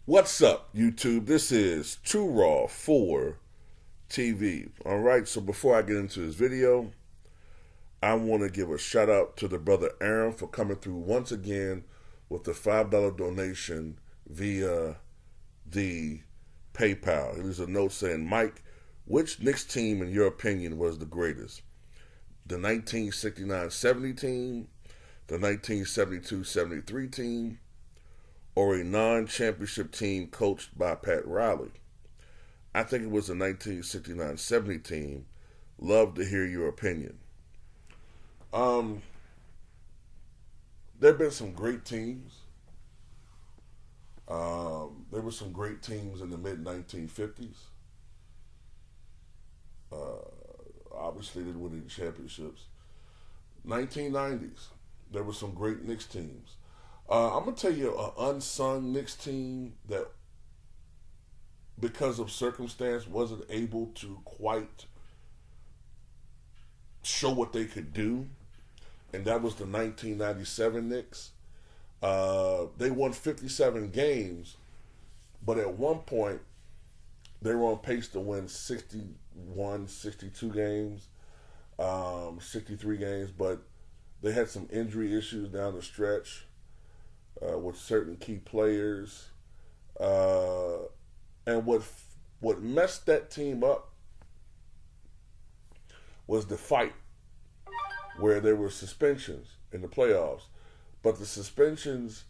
What's up, YouTube? This is Too Raw for TV. All right, so before I get into this video, I want to give a shout out to the brother Aaron for coming through once again with the $5 donation via the PayPal. It was a note saying, Mike, which Knicks team, in your opinion, was the greatest? The 1969-70 team, the 1972-73 team, or a non-championship team coached by Pat Riley? I think it was the 1969-70 team. Love to hear your opinion. Um, there have been some great teams. There were some great teams in the mid-1950s. Obviously, they didn't win any championships. 1990s, there were some great Knicks teams. I'm going to tell you an unsung Knicks team that, because of circumstance, wasn't able to quite show what they could do, and that was the 1997 Knicks. They won 57 games, but at one point, they were on pace to win 61, 62 games, 63 games, but they had some injury issues down the stretch with certain key players. And what messed that team up was the fight, where there were suspensions in the playoffs. But the suspensions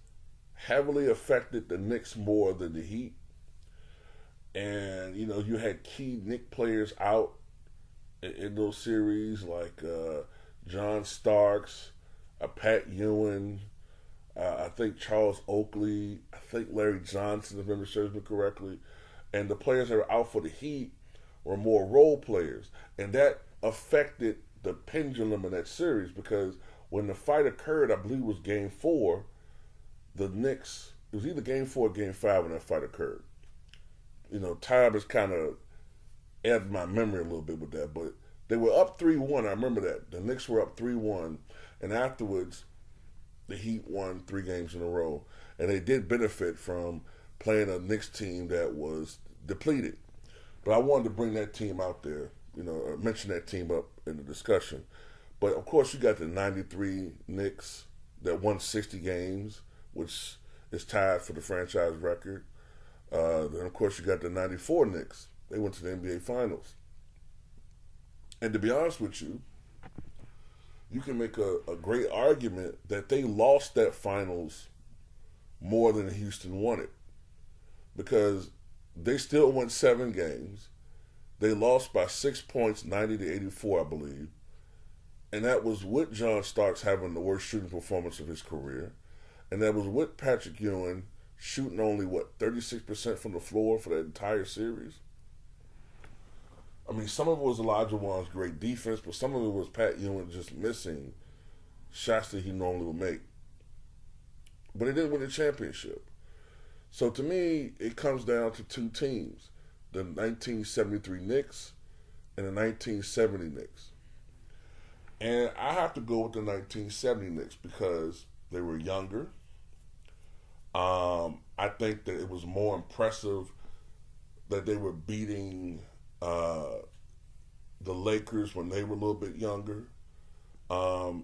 heavily affected the Knicks more than the Heat. And, you had key Knicks players out in those series, like John Starks, Pat Ewing, I think Charles Oakley, I think Larry Johnson, if memory serves me correctly. And the players that were out for the Heat were more role players. And that affected the pendulum in that series, because when the fight occurred, I believe it was game 4, the Knicks, it was either game 4 or game 5 when that fight occurred. Time has kind of added my memory a little bit with that, but they were up 3-1. I remember that. The Knicks were up 3-1, and afterwards, the Heat won 3 games in a row. And they did benefit from playing a Knicks team that was depleted. But I wanted to bring that team out there, mention that team up in the discussion. But of course, you got the 93 Knicks that won 60 games, which is tied for the franchise record. Then, of course, you got the 94 Knicks. They went to the NBA Finals. And to be honest with you, you can make a great argument that they lost that finals more than Houston won it, because they still won 7 games. They lost by 6 points, 90-84, I believe. And that was with John Starks having the worst shooting performance of his career. And that was with Patrick Ewing shooting only, 36% from the floor for that entire series. I mean, some of it was Elijah Wan's great defense, but some of it was Pat Ewing just missing shots that he normally would make. But he didn't win the championship. So to me, it comes down to 2 teams, the 1973 Knicks and the 1970 Knicks. And I have to go with the 1970 Knicks because they were younger. I think that it was more impressive that they were beating the Lakers when they were a little bit younger. And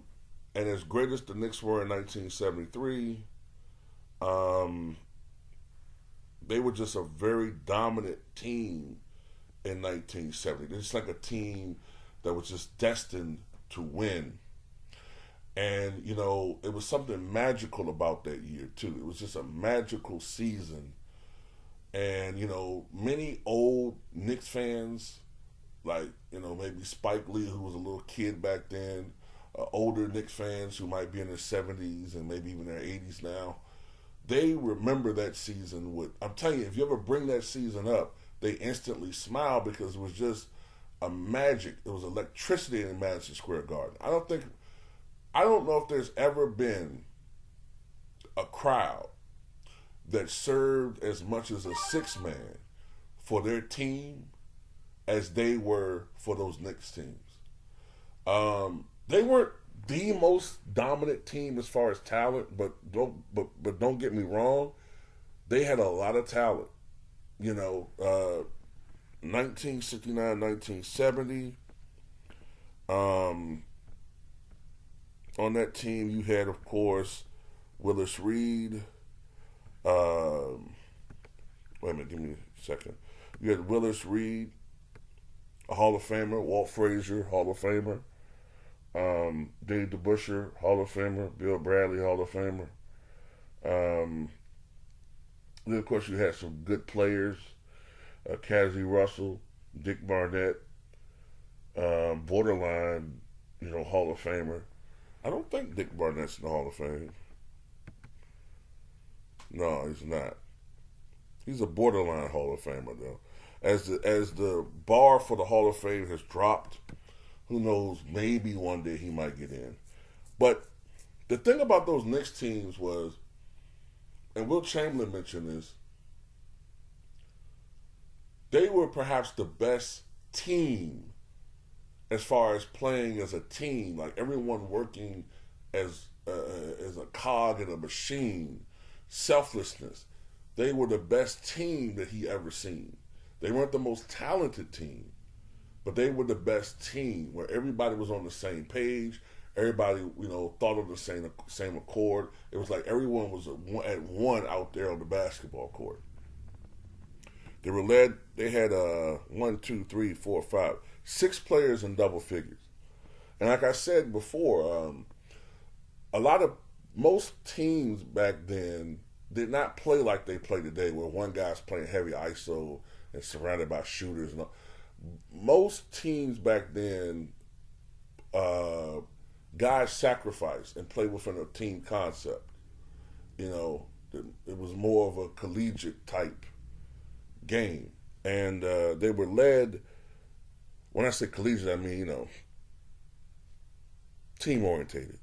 as great as the Knicks were in 1973, they were just a very dominant team in 1970. It's like a team that was just destined to win. And, it was something magical about that year, too. It was just a magical season. And, many old Knicks fans, like, maybe Spike Lee, who was a little kid back then, older Knicks fans who might be in their 70s and maybe even their 80s now, they remember that season with, I'm telling you, if you ever bring that season up, they instantly smile, because it was just a magic. It was electricity in Madison Square Garden. I don't know if there's ever been a crowd that served as much as a 6-man for their team as they were for those Knicks teams. They weren't the most dominant team as far as talent, but don't get me wrong, they had a lot of talent. 1969, 1970. On that team, you had, of course, Willis Reed. Wait a minute, give me a second. You had Willis Reed, a Hall of Famer. Walt Frazier, Hall of Famer. Dave DeBusschere, Hall of Famer. Bill Bradley, Hall of Famer. Then, of course, you had some good players. Cassie Russell, Dick Barnett, borderline, Hall of Famer. I don't think Dick Barnett's in the Hall of Fame. No, he's not. He's a borderline Hall of Famer, though. As the bar for the Hall of Fame has dropped, who knows? Maybe one day he might get in. But the thing about those Knicks teams was, and Will Chamberlain mentioned this, they were perhaps the best team as far as playing as a team, like everyone working as a cog in a machine, selflessness. They were the best team that he ever seen. They weren't the most talented team, but they were the best team where everybody was on the same page. Everybody, thought of the same accord. It was like everyone was at one out there on the basketball court. They were led. They had 6 players in double figures, and like I said before, most teams back then did not play like they play today, where one guy's playing heavy ISO and surrounded by shooters. And all. Most teams back then, guys sacrificed and played within a team concept. It was more of a collegiate type game, and they were led. When I say collegiate, I mean team orientated.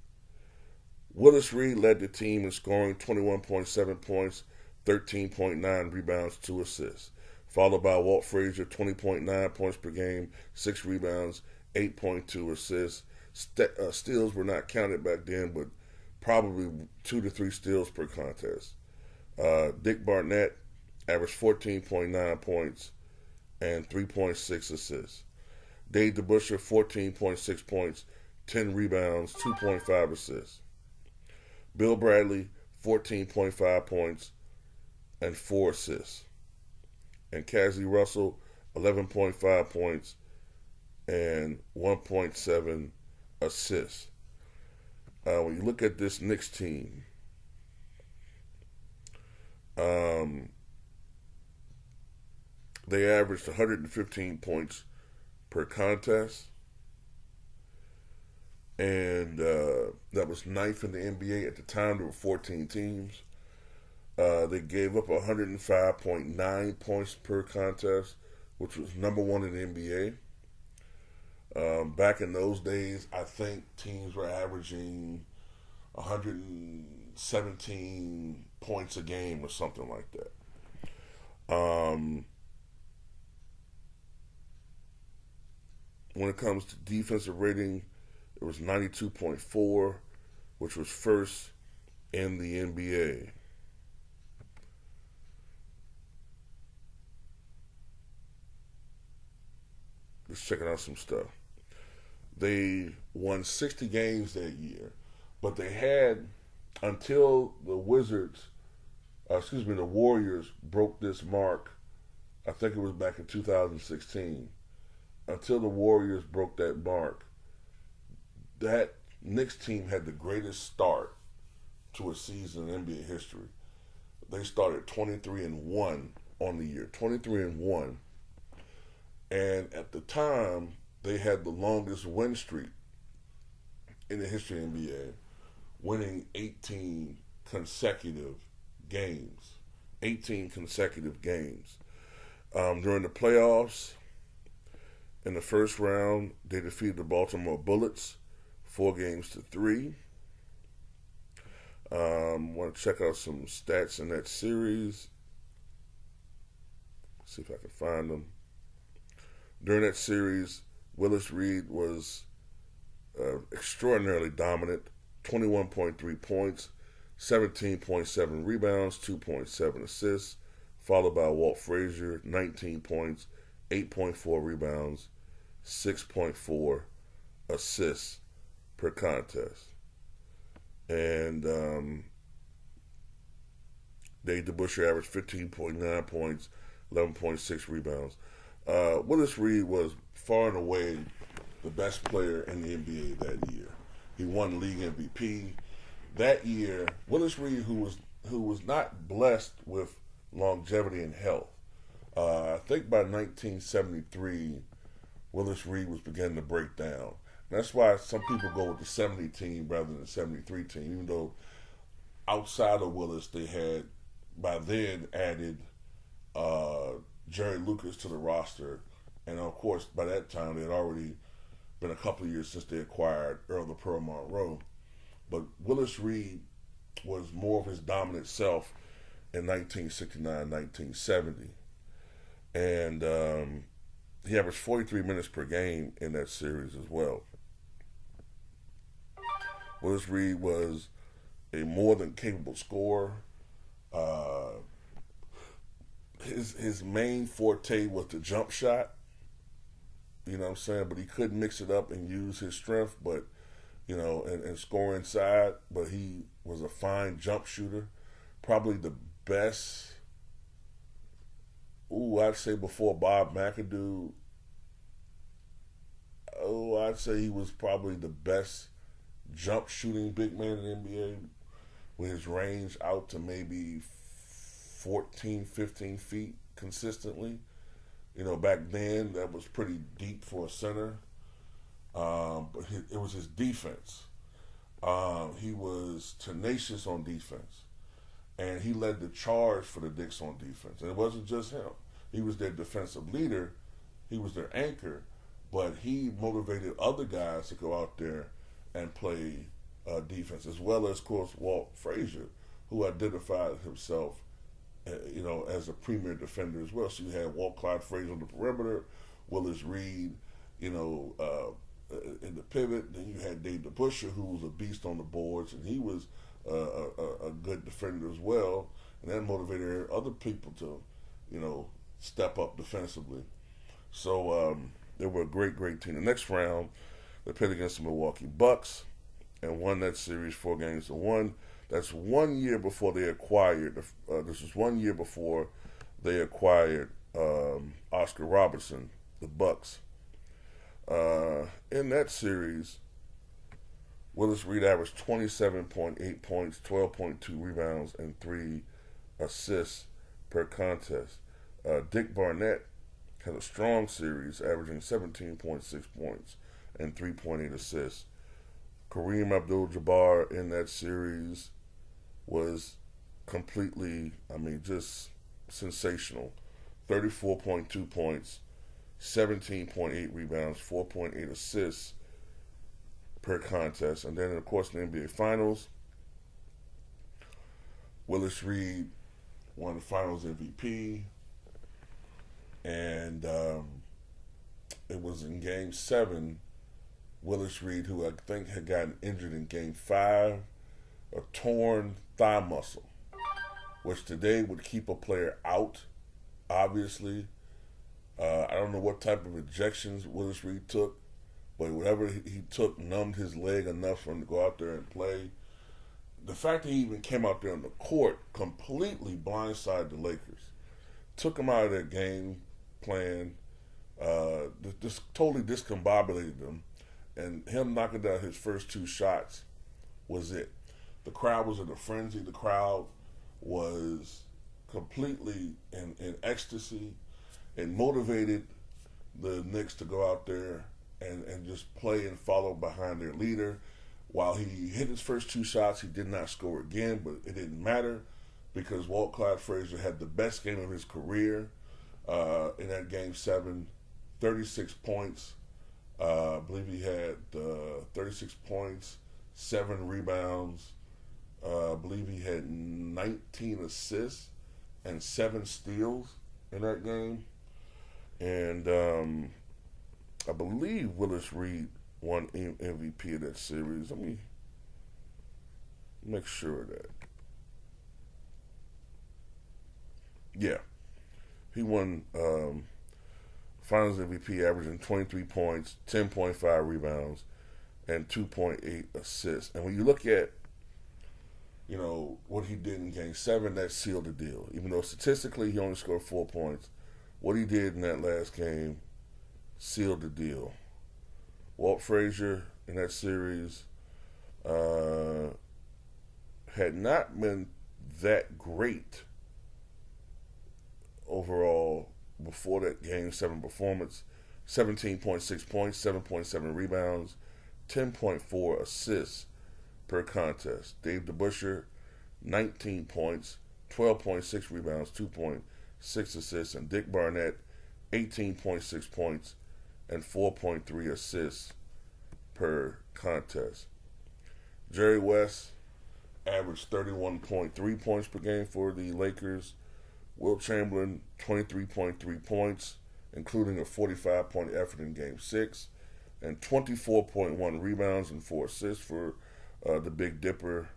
Willis Reed led the team in scoring 21.7 points, 13.9 rebounds, 2 assists, followed by Walt Frazier, 20.9 points per game, 6 rebounds, 8.2 assists. Steals were not counted back then, but probably 2 to 3 steals per contest. Dick Barnett averaged 14.9 points and 3.6 assists. Dave DeBusschere, 14.6 points, 10 rebounds, 2.5 assists. Bill Bradley, 14.5 points and 4 assists. And Cassie Russell, 11.5 points and 1.7 assists. When you look at this Knicks team, they averaged 115 points per contest, and that was 9th in the NBA. At the time, there were 14 teams. They gave up 105.9 points per contest, which was number 1 in the NBA. Back in those days, I think teams were averaging 117 points a game or something like that. When it comes to defensive rating, it was 92.4, which was first in the NBA. Just checking out some stuff. They won 60 games that year, but they had until the Warriors broke this mark. I think it was back in 2016. Until the Warriors broke that mark, that Knicks team had the greatest start to a season in NBA history. They started 23-1 on the year, 23-1. And at the time, they had the longest win streak in the history of the NBA, winning 18 consecutive games. 18 consecutive games. During the playoffs, in the first round, they defeated the Baltimore Bullets 4-3. Want to check out some stats in that series. See if I can find them. During that series, Willis Reed was extraordinarily dominant. 21.3 points, 17.7 rebounds, 2.7 assists, followed by Walt Frazier, 19 points, 8.4 rebounds, 6.4 assists per contest. And Dave DeBusschere averaged 15.9 points, 11.6 rebounds. Willis Reed was far and away the best player in the NBA that year. He won league MVP. That year, Willis Reed, who was not blessed with longevity and health, I think by 1973, Willis Reed was beginning to break down. And that's why some people go with the 70 team rather than the 73 team, even though outside of Willis, they had by then added Jerry Lucas to the roster. And of course, by that time, they had already been a couple of years since they acquired Earl the Pearl Monroe. But Willis Reed was more of his dominant self in 1969, 1970. And he averaged 43 minutes per game in that series as well. Willis Reed was a more than capable scorer. His main forte was the jump shot. You know what I'm saying? But he could mix it up and use his strength, but and score inside. But he was a fine jump shooter. Probably the best. I'd say before Bob McAdoo. I'd say he was probably the best jump shooting big man in the NBA, with his range out to maybe 14, 15 feet consistently. Back then that was pretty deep for a center. But it was his defense. He was tenacious on defense. And he led the charge for the Knicks on defense. And it wasn't just him. He was their defensive leader. He was their anchor. But he motivated other guys to go out there and play defense, as well as, of course, Walt Frazier, who identified himself, as a premier defender as well. So you had Walt Clyde Frazier on the perimeter, Willis Reed, in the pivot. Then you had Dave DeBusschere, who was a beast on the boards, and he was a good defender as well. And that motivated other people to, step up defensively. So they were a great, great team. The next round, they played against the Milwaukee Bucks and won that series 4-1. That's 1 year before they acquired. This was 1 year before they acquired Oscar Robertson, the Bucks. In that series, Willis Reed averaged 27.8 points, 12.2 rebounds, and 3 assists per contest. Dick Barnett had a strong series, averaging 17.6 points and 3.8 assists. Kareem Abdul-Jabbar in that series was completely, just sensational. 34.2 points, 17.8 rebounds, 4.8 assists per contest. And then, of course, in the NBA Finals, Willis Reed won the Finals MVP. And it was in Game 7, Willis Reed, who I think had gotten injured in Game 5, a torn thigh muscle, which today would keep a player out, obviously. I don't know what type of injections Willis Reed took, but whatever he took numbed his leg enough for him to go out there and play. The fact that he even came out there on the court completely blindsided the Lakers. Took him out of their game plan, just totally discombobulated them, and him knocking down his first 2 shots was it. The crowd was in a frenzy. The crowd was completely in ecstasy. It motivated the Knicks to go out there and just play and follow behind their leader. While he hit his first 2 shots, he did not score again, but it didn't matter because Walt Clyde Frazier had the best game of his career in that Game 7, 36 points. I believe he had 36 points, 7 rebounds. I believe he had 19 assists and 7 steals in that game. And I believe Willis Reed won MVP of that series. Let me make sure of that. Yeah, he won Finals MVP, averaging 23 points, 10.5 rebounds, and 2.8 assists. And when you look at what he did in Game 7, that sealed the deal. Even though statistically he only scored 4 points, what he did in that last game sealed the deal. Walt Frazier in that series had not been that great overall before that Game 7 performance. 17.6 points, 7.7 rebounds, 10.4 assists per contest. Dave DeBusschere, 19 points, 12.6 rebounds, 2.6 assists, and Dick Barnett, 18.6 points and 4.3 assists per contest. Jerry West averaged 31.3 points per game for the Lakers. Wilt Chamberlain, 23.3 points, including a 45-point effort in Game 6, and 24.1 rebounds and 4 assists for the Big Dipper.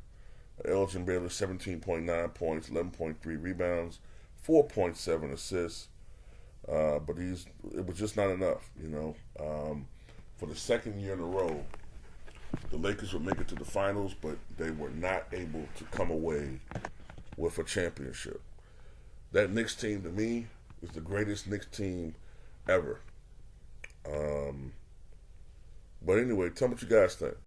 Elgin Baylor, 17.9 points, 11.3 rebounds, 4.7 assists. But it was just not enough, For the second year in a row, the Lakers would make it to the finals, but they were not able to come away with a championship. That Knicks team, to me, is the greatest Knicks team ever. But anyway, tell me what you guys think.